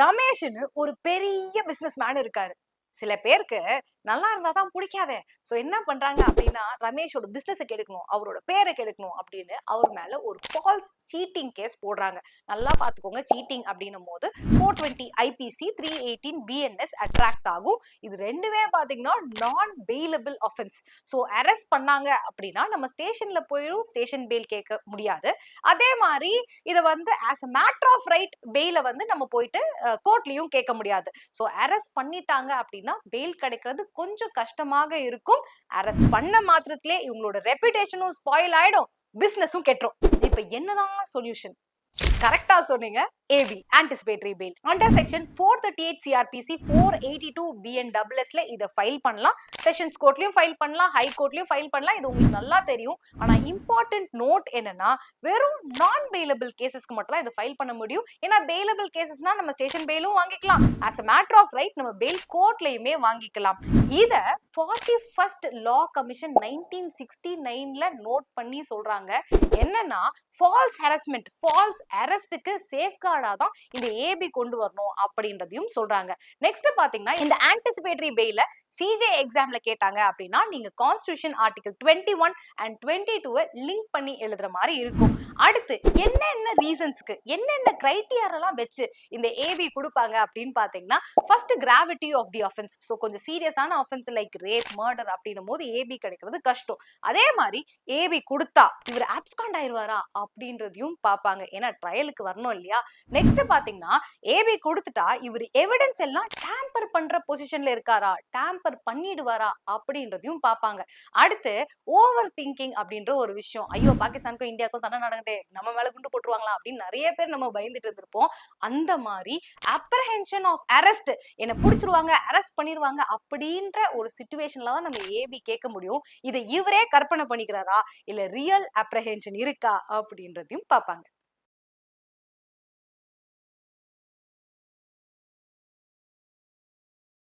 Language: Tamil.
ரமேஷ்னு ஒரு பெரிய பிசினஸ் மேன் இருக்காரு. சில பேருக்கு நல்லா இருந்தா தான் பிடிக்காதே. சோ என்ன பண்றாங்க அப்படின்னா, ரமேஷோட பிசினஸ கெடுக்கணும், அவரோட பேர கெடுக்கணும் அப்படின்னு அவர் மேல ஒரு ஃபால்ஸ் சீட்டிங் கேஸ் போடுறாங்க. நல்லா பார்த்துக்கோங்க. சீட்டிங் அப்படின்னும்போது 420 ஐபிசி 318 பிஎன்எஸ் அட்ராக்ட் ஆகும். இது ரெண்டுமே பார்த்தீங்கன்னா நான் பெயிலபிள் ஆஃபென்ஸ். சோ அரெஸ்ட் பண்ணாங்க அப்படின்னா நம்ம ஸ்டேஷன்ல போயும் ஸ்டேஷன் பெயில் கேட்க முடியாது. அதே மாதிரி இத வந்து as a matter of right பெயில வந்து நம்ம போயிட்டு கோர்ட்லயும் கேட்க முடியாது. சோ அரெஸ்ட் பண்ணிட்டாங்க அப்படின்னா பெயில் கிடைக்கிறது கொஞ்சம் கஷ்டமாக இருக்கும். அரெஸ்ட் பண்ண மாத்திரத்திலே இவங்களோட ரெப்புடேஷனும் ஸ்பாயில் ஆயிடும், பிசினஸும் கெட்டுரும். இப்ப என்னதான் சொல்யூஷன்? கரெக்டா சொன்னீங்க. AB anticipatory bail under section 438 CrPC 482 பிஎன்டபிள்எஸ்ல இத ஃபைல் பண்ணலாம். செஷன்ஸ் கோர்ட்லயும் ஃபைல் பண்ணலாம், ஹை கோர்ட்லயும் ஃபைல் பண்ணலாம். இது உங்களுக்கு நல்லா தெரியும். ஆனா இம்பார்ட்டன்ட் நோட் என்னன்னா, வெறும் நான் பெயிலபிள் கேசஸ்க்கு மட்டும் தான் இத ஃபைல் பண்ண முடியும். ஏன்னா பெயிலபிள் கேசஸ்னா நம்ம ஸ்டேஷன் பெயிலும் வாங்கிக்கலாம், as a matter of right நம்ம பெயில் கோர்ட்லயுமே வாங்கிக்கலாம். இத 41st லா கமிஷன் 1969ல நோட் பண்ணி சொல்றாங்க. என்னன்னா ஃபால்ஸ் ஹராஸ்மெண்ட், ஃபால்ஸ் அரெஸ்ட்க்கு சேஃப்கார்டா தான் இந்த ஏபி கொண்டு வரணும் அப்படின்றதையும் சொல்றாங்க. நெக்ஸ்ட் பாத்தீங்கன்னா இந்த ஆன்டிசிபேட்டரி பெயில சிஜே எக்ஸாம்ல கேட்டாங்க அப்படின்னா நீங்க கான்ஸ்டிடியூஷன் ஆர்டிகல் 21 அண்ட் 22 லிங்க் பண்ணி எழுதுற மாதிரி இருக்கும். அடுத்து என்னென்ன ரீசன்ஸ்க்கு என்னென்ன கிரைட்டீரியாலாம் வச்சு இந்த ஏபி கொடுப்பாங்க அப்படின்னு பாத்தீங்கன்னா, first gravity of the offence. So கொஞ்சம் சீரியஸான ஆஃபென்ஸ் லைக் ரேப், மர்டர் அப்படின்னும் போது ஏபி கிடைக்கிறது கஷ்டம். அதே மாதிரி ஏபி கொடுத்தா இவர் அப்ஸ்காண்ட் ஆயிருவாரா அப்படின்றதையும் பார்ப்பாங்க. ஏன்னா ட்ரையலுக்கு வரணும் இல்லையா. நெக்ஸ்ட் பாத்தீங்கன்னா ஏபி கொடுத்துட்டா இவர் எவிடன்ஸ் எல்லாம் டேம்பர் பண்ற பொசிஷன்ல இருக்காரா, டேம்பர் பண்ணிடுவாரா அப்படின்றதையும் பார்ப்பாங்க. அடுத்து ஓவர் திங்கிங் அப்படின்ற ஒரு விஷயம். ஐயோ பாகிஸ்தானுக்கும் இந்தியாவுக்கும் சண்டை நடக்குது, நம்ம மேல குண்டு போட்டுருவாங்களா அப்படின்னு நிறைய பேர் நம்ம பயந்துட்டு இருந்திருப்போம். அந்த மாதிரி அப்ரஹென்ஷன் ஆஃப் அரெஸ்ட், என்ன பிடிச்சிருவாங்க, அரெஸ்ட் பண்ணிடுவாங்க அப்படின்ற ஒரு சிச்சுவேஷன்ல தான் நம்ம ஏபி கேட்க முடியும். இதை இவரே கற்பனை பண்ணிக்கிறாரா இல்ல ரியல் அப்ரஹென்ஷன் இருக்கா அப்படின்றதையும் பார்ப்பாங்க.